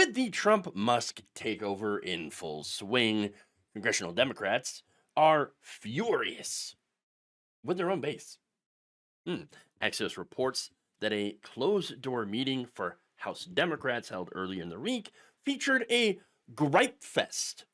With the Trump-Musk takeover in full swing, congressional Democrats are furious with their own base. Hmm. Axios reports that a closed-door meeting for House Democrats held earlier in the week featured a gripe fest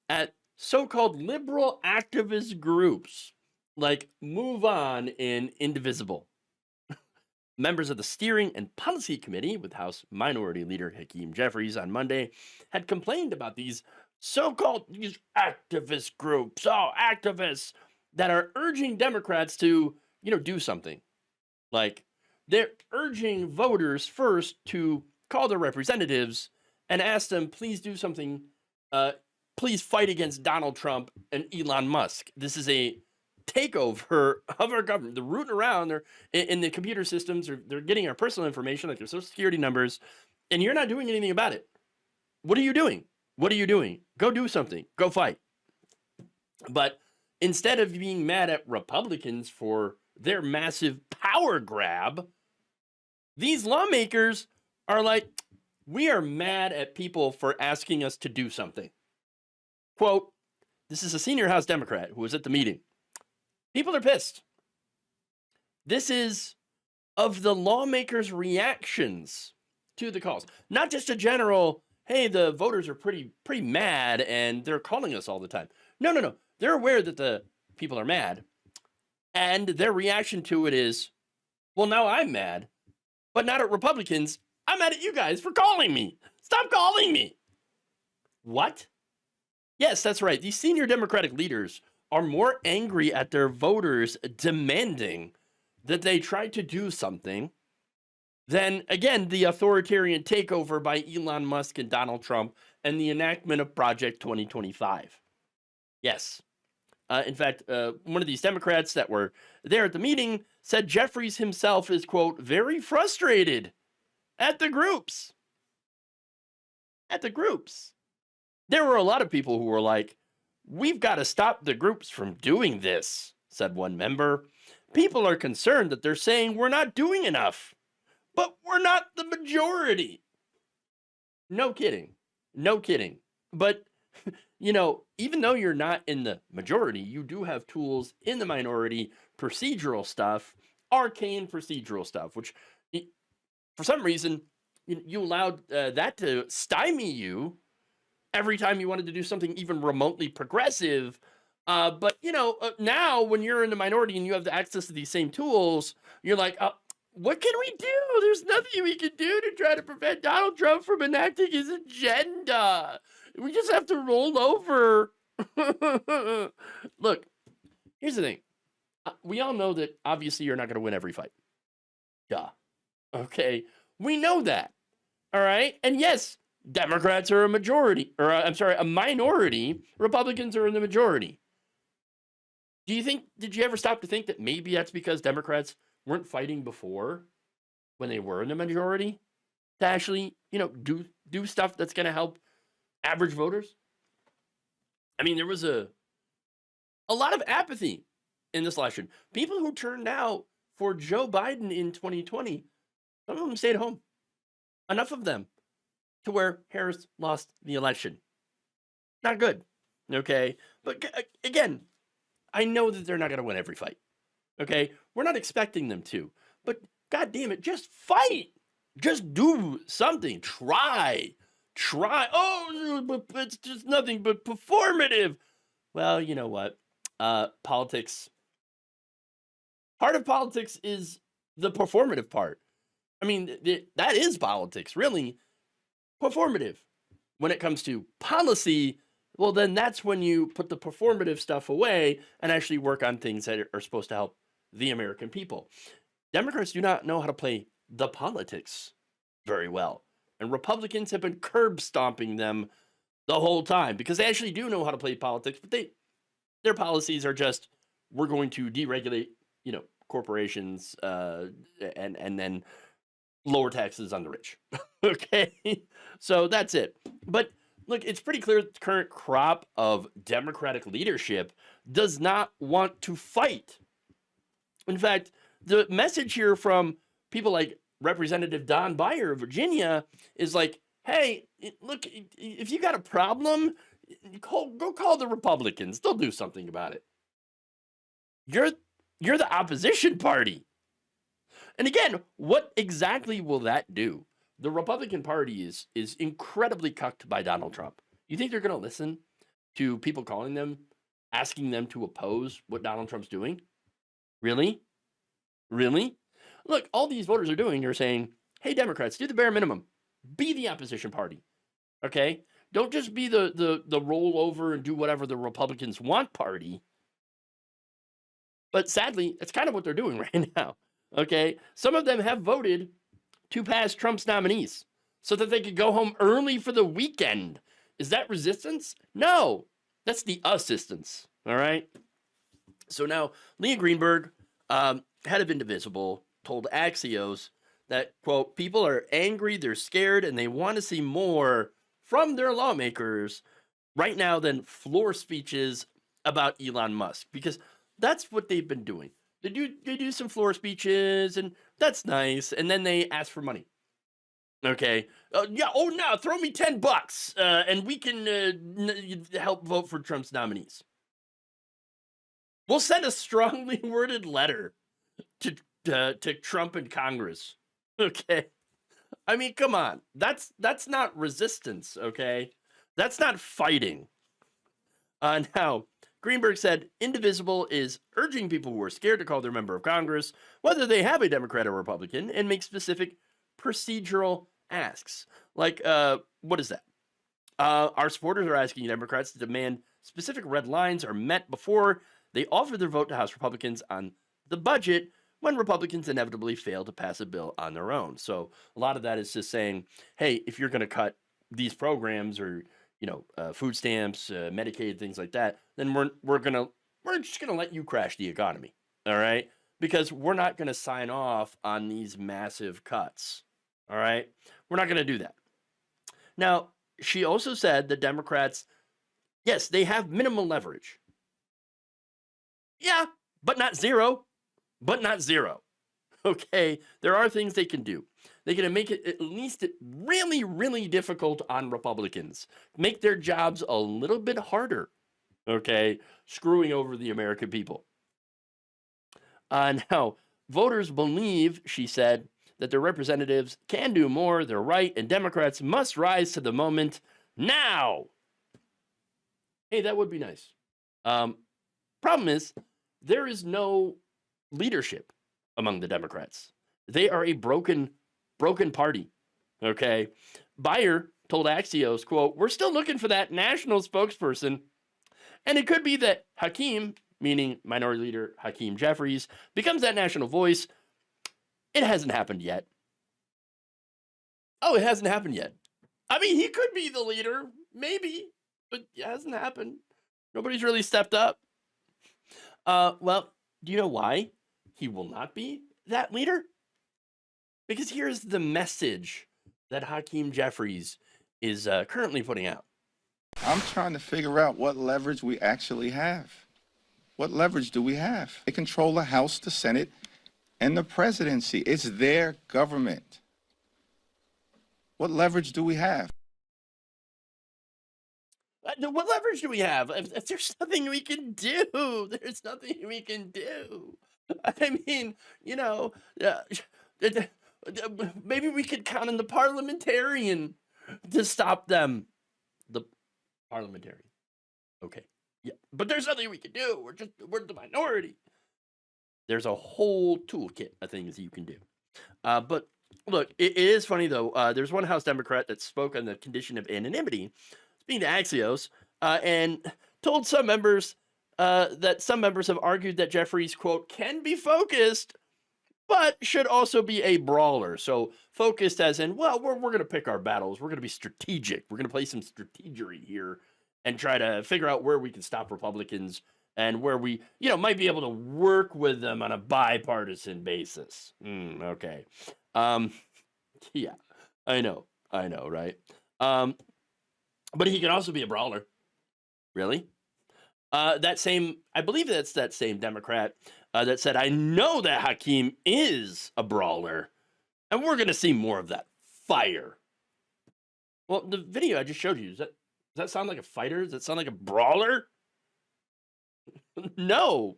at so-called liberal activist groups like Move On and Indivisible. Members of the Steering and Policy Committee, with House Minority Leader Hakeem Jeffries on Monday, had complained about these so-called activist groups, activists that are urging Democrats to, do something. Like they're urging voters first to call their representatives and ask them, please do something. Please fight against Donald Trump and Elon Musk. This is a takeover of our government. They're rooting around. They're in the computer systems. They're getting our personal information, like their social security numbers, and you're not doing anything about it. What are you doing? What are you doing? Go do something. Go fight. But instead of being mad at Republicans for their massive power grab, these lawmakers are like, we are mad at people for asking us to do something. Quote, this is a senior House Democrat who was at the meeting. People are pissed. This is of the lawmakers' reactions to the calls, not just a general, hey, the voters are pretty mad and they're calling us all the time. No. They're aware that the people are mad, and their reaction to it is, well, now I'm mad, but not at Republicans. I'm mad at you guys for calling me. Stop calling me. What? Yes, that's right. These senior Democratic leaders are more angry at their voters demanding that they try to do something than, again, the authoritarian takeover by Elon Musk and Donald Trump and the enactment of Project 2025. Yes. In fact, one of these Democrats that were there at the meeting said Jeffries himself is, quote, very frustrated at the groups. At the groups. There were a lot of people who were like, we've got to stop the groups from doing this, said one member. People are concerned that they're saying we're not doing enough, but we're not the majority. No kidding. No kidding. But, even though you're not in the majority, you do have tools in the minority, procedural stuff, arcane procedural stuff, which for some reason you allowed that to stymie you every time you wanted to do something even remotely progressive. But now when you're in the minority and you have the access to these same tools, you're like, what can we do? There's nothing we can do to try to prevent Donald Trump from enacting his agenda. We just have to roll over. Look, here's the thing. We all know that obviously you're not going to win every fight. Duh. Okay. We know that. All right. And yes, Democrats are a majority, or a minority. Republicans are in the majority. Did you ever stop to think that maybe that's because Democrats weren't fighting before when they were in the majority to actually, do stuff that's going to help average voters? I mean, there was a lot of apathy in this election. People who turned out for Joe Biden in 2020, some of them stayed home. Enough of them to where Harris lost the election. Not good, okay? But again, I know that they're not going to win every fight, okay? We're not expecting them to. But God damn it, just fight. Just do something. Try. Oh, but it's just nothing but performative. Well, you know what? Politics. Part of politics is the performative part. I mean, that is politics, really. Performative. When it comes to policy, well, then that's when you put the performative stuff away and actually work on things that are supposed to help the American people. Democrats do not know how to play the politics very well. And Republicans have been curb stomping them the whole time because they actually do know how to play politics, but their policies are just, we're going to deregulate, corporations and then lower taxes on the rich. Okay? So that's it. But look, it's pretty clear that the current crop of Democratic leadership does not want to fight. In fact, the message here from people like Representative Don Beyer of Virginia is like, hey, look, if you got a problem, go call the Republicans. They'll do something about it. You're you're the opposition party. And again, what exactly will that do? The Republican Party is incredibly cucked by Donald Trump. You think they're going to listen to people calling them, asking them to oppose what Donald Trump's doing? Really? Really? Look, all these voters are doing are saying, "Hey, Democrats, do the bare minimum. Be the opposition party. Okay? Don't just be the rollover and do whatever the Republicans want party." But sadly, it's kind of what they're doing right now. Okay? Some of them have voted to pass Trump's nominees so that they could go home early for the weekend. Is that resistance? No. That's the assistance. All right? So now, Leah Greenberg, head of Indivisible, told Axios that, quote, people are angry, they're scared, and they want to see more from their lawmakers right now than floor speeches about Elon Musk, because that's what they've been doing. They do some floor speeches, and that's nice, and then they ask for money. Okay. Yeah. Oh, no, throw me $10, and we can help vote for Trump's nominees. We'll send a strongly worded letter to Trump and Congress. Okay. I mean, come on. That's not resistance, okay? That's not fighting. Now, Greenberg said Indivisible is urging people who are scared to call their member of Congress, whether they have a Democrat or Republican, and make specific procedural asks. Like, what is that? Our supporters are asking Democrats to demand specific red lines are met before they offer their vote to House Republicans on the budget when Republicans inevitably fail to pass a bill on their own. So a lot of that is just saying, hey, if you're going to cut these programs or food stamps, Medicaid, things like that, then we're just gonna let you crash the economy, all right? Because we're not going to sign off on these massive cuts, all right? We're not going to do that. Now, she also said that Democrats, yes, they have minimal leverage. Yeah, but not zero. But not zero. Okay, there are things they can do. They can make it at least really, really difficult on Republicans. Make their jobs a little bit harder. Okay, screwing over the American people. Now, voters believe, she said, that their representatives can do more. They're right, and Democrats must rise to the moment now. Hey, that would be nice. Problem is, there is no leadership among the Democrats. They are a broken party. Okay. Beyer told Axios, quote, we're still looking for that national spokesperson. And it could be that Hakeem, meaning Minority Leader Hakeem Jeffries, becomes that national voice. It hasn't happened yet. Oh, it hasn't happened yet. I mean, he could be the leader, maybe, but it hasn't happened. Nobody's really stepped up. Well, do you know why he will not be that leader? Because here's the message that Hakeem Jeffries is currently putting out. I'm trying to figure out what leverage we actually have. What leverage do we have? They control the House, the Senate, and the presidency. It's their government. What leverage do we have? What leverage do we have? If there's nothing we can do, there's nothing we can do. I mean, maybe we could count on the parliamentarian to stop them. The parliamentarian. Okay. Yeah. But there's nothing we can do. We're the minority. There's a whole toolkit of things you can do. But look, it is funny, though. There's one House Democrat that spoke on the condition of anonymity, speaking to Axios, and told some members that some members have argued that Jeffries, quote, can be focused, but should also be a brawler. So focused as in, well, we're going to pick our battles. We're going to be strategic. We're going to play some strategery here and try to figure out where we can stop Republicans and where we, might be able to work with them on a bipartisan basis. Okay. Yeah, I know, right? But he can also be a brawler. Really? I believe that's that same Democrat that said, I know that Hakeem is a brawler, and we're going to see more of that fire. Well, the video I just showed you, does that sound like a fighter? Does that sound like a brawler? No.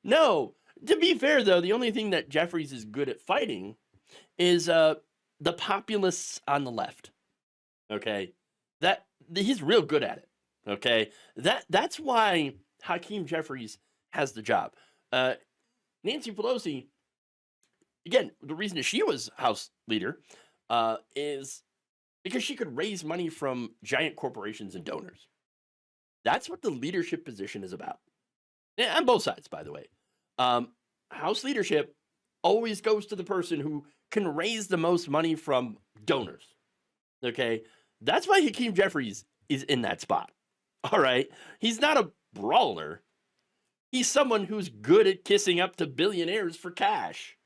No. To be fair though, the only thing that Jeffries is good at fighting is the populists on the left. Okay? He's real good at it. Okay? That's why Hakeem Jeffries has the job. Nancy Pelosi, again, the reason that she was House leader is because she could raise money from giant corporations and donors. That's what the leadership position is about. Yeah, on both sides, by the way. House leadership always goes to the person who can raise the most money from donors. Okay? That's why Hakeem Jeffries is in that spot. All right? He's not a brawler. He's someone who's good at kissing up to billionaires for cash.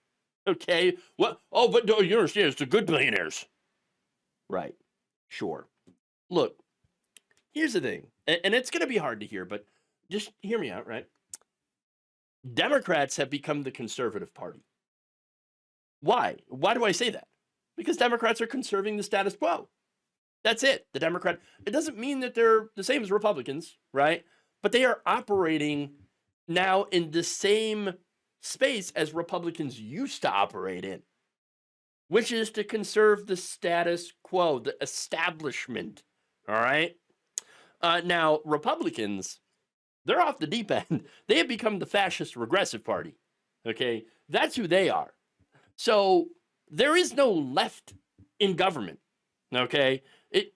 Okay? What? Oh, but no, you understand, it's the good billionaires. Right. Sure. Look, here's the thing, and it's going to be hard to hear, but just hear me out, right? Democrats have become the conservative party. Why? Why do I say that? Because Democrats are conserving the status quo. That's it. It doesn't mean that they're the same as Republicans, right? But they are operating now in the same space as Republicans used to operate in, which is to conserve the status quo, the establishment. All right. Now, Republicans, they're off the deep end. They have become the fascist regressive party. Okay. That's who they are. So there is no left in government. Okay.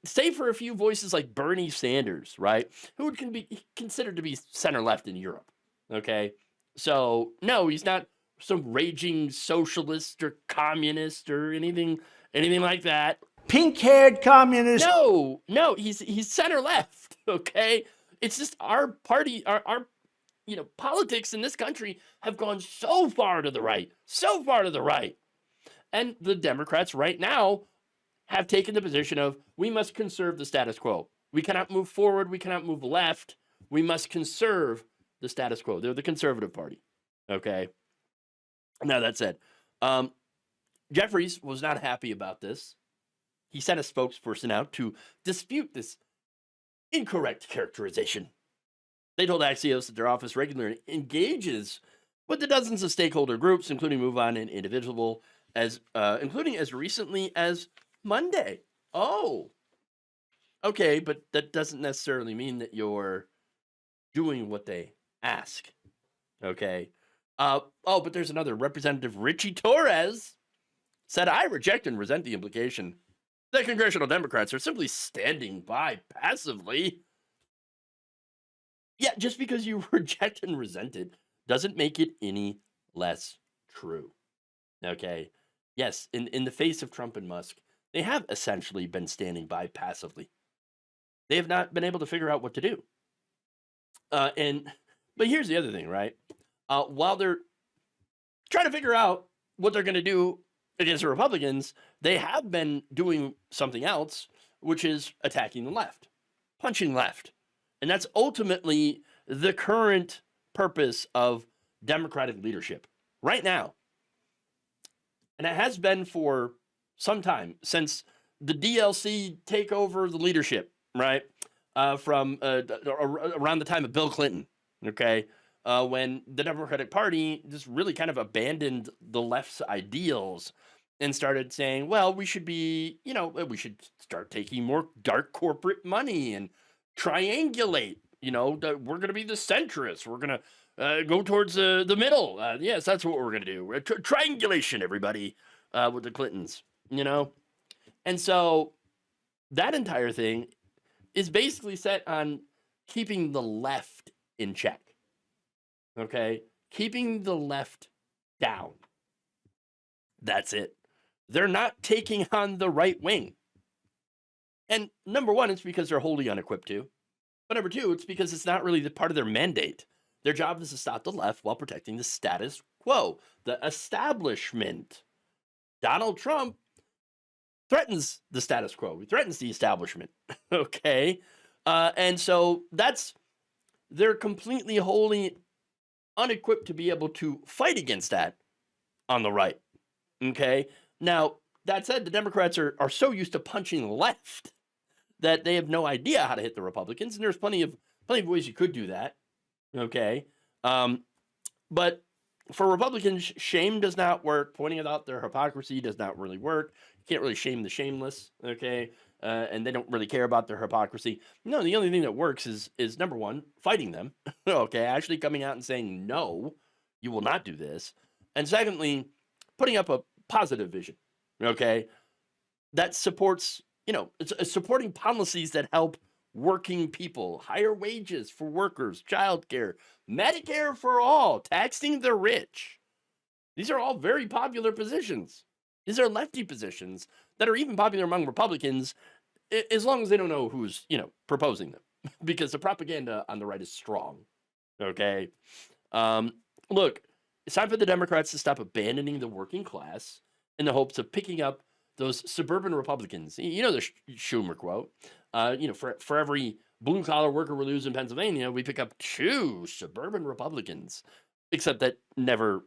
Save for a few voices like Bernie Sanders, right? Who can be considered to be center left in Europe. Okay. So no, he's not some raging socialist or communist or anything like that. Pink-haired communist. No, he's center left. Okay, it's just our party, our politics in this country have gone so far to the right, and the Democrats right now have taken the position of we must conserve the status quo. We cannot move forward. We cannot move left. We must conserve the status quo. They're the conservative party. Okay. Now that said, Jeffries was not happy about this. He sent a spokesperson out to dispute this incorrect characterization. They told Axios that their office regularly engages with the dozens of stakeholder groups, including MoveOn and Indivisible, including as recently as Monday. Oh, okay, but that doesn't necessarily mean that you're doing what they ask. Okay. But there's another. Representative Richie Torres said, I reject and resent the implication that congressional Democrats are simply standing by passively. Yeah, just because you reject and resent it doesn't make it any less true. Okay. Yes, in the face of Trump and Musk, they have essentially been standing by passively. They have not been able to figure out what to do. But here's the other thing, right? While they're trying to figure out what they're going to do against the Republicans, they have been doing something else, which is attacking the left, punching left. And that's ultimately the current purpose of Democratic leadership right now. And it has been for some time, since the DLC take over the leadership, right? From around the time of Bill Clinton, okay? When the Democratic Party just really kind of abandoned the left's ideals and started saying, well, we should start taking more dark corporate money and triangulate. We're going to be the centrists. We're going to go towards the middle. Yes, that's what we're going to do. Triangulation, everybody, with the Clintons, And so that entire thing is basically set on keeping the left in check. Okay, keeping the left down. That's it. They're not taking on the right wing. And number one, it's because they're wholly unequipped to. But number two, it's because it's not really the part of their mandate. Their job is to stop the left while protecting the status quo, the establishment. Donald Trump threatens the status quo. He threatens the establishment. Okay, and so they're completely wholly unequipped to be able to fight against that on the right. Okay. Now, that said, the Democrats are so used to punching left that they have no idea how to hit the Republicans, and there's plenty of ways you could do that. Okay, but for Republicans, shame does not work. Pointing out their hypocrisy does not really work. You can't really shame the shameless. Okay, and they don't really care about their hypocrisy. No, the only thing that works is number one, fighting them. Okay, actually coming out and saying no, you will not do this, and secondly, putting up a positive vision. Okay, that supports, it's supporting policies that help working people, higher wages for workers, childcare, Medicare for all, taxing the rich. These are all very popular positions. These are lefty positions that are even popular among Republicans, as long as they don't know who's, proposing them, because the propaganda on the right is strong. Okay. Look, it's time for the Democrats to stop abandoning the working class in the hopes of picking up those suburban Republicans. You know the Schumer quote. For every blue collar worker we lose in Pennsylvania, we pick up 2 suburban Republicans. Except that never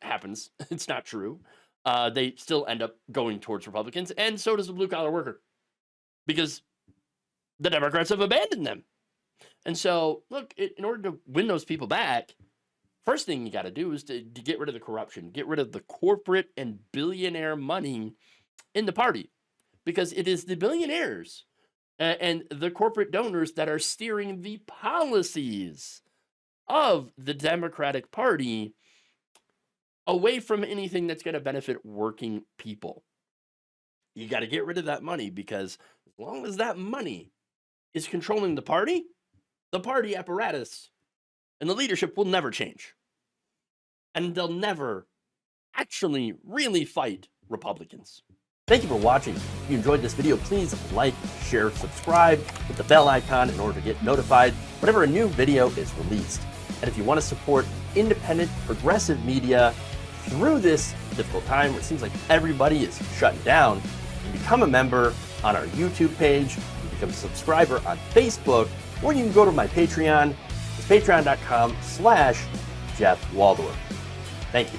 happens. It's not true. They still end up going towards Republicans, and so does the blue collar worker, because the Democrats have abandoned them. And so, look, in order to win those people back, first thing you got to do is to get rid of the corruption, get rid of the corporate and billionaire money in the party, because it is the billionaires and the corporate donors that are steering the policies of the Democratic Party away from anything that's going to benefit working people. You got to get rid of that money, because as long as that money is controlling the party apparatus and the leadership will never change. And they'll never actually really fight Republicans. Thank you for watching. If you enjoyed this video, please like, share, subscribe, hit the bell icon in order to get notified whenever a new video is released. And if you want to support independent, progressive media through this difficult time where it seems like everybody is shutting down, you can become a member on our YouTube page, you can become a subscriber on Facebook, or you can go to my Patreon. It's patreon.com/Jeff Waldorf. Thank you.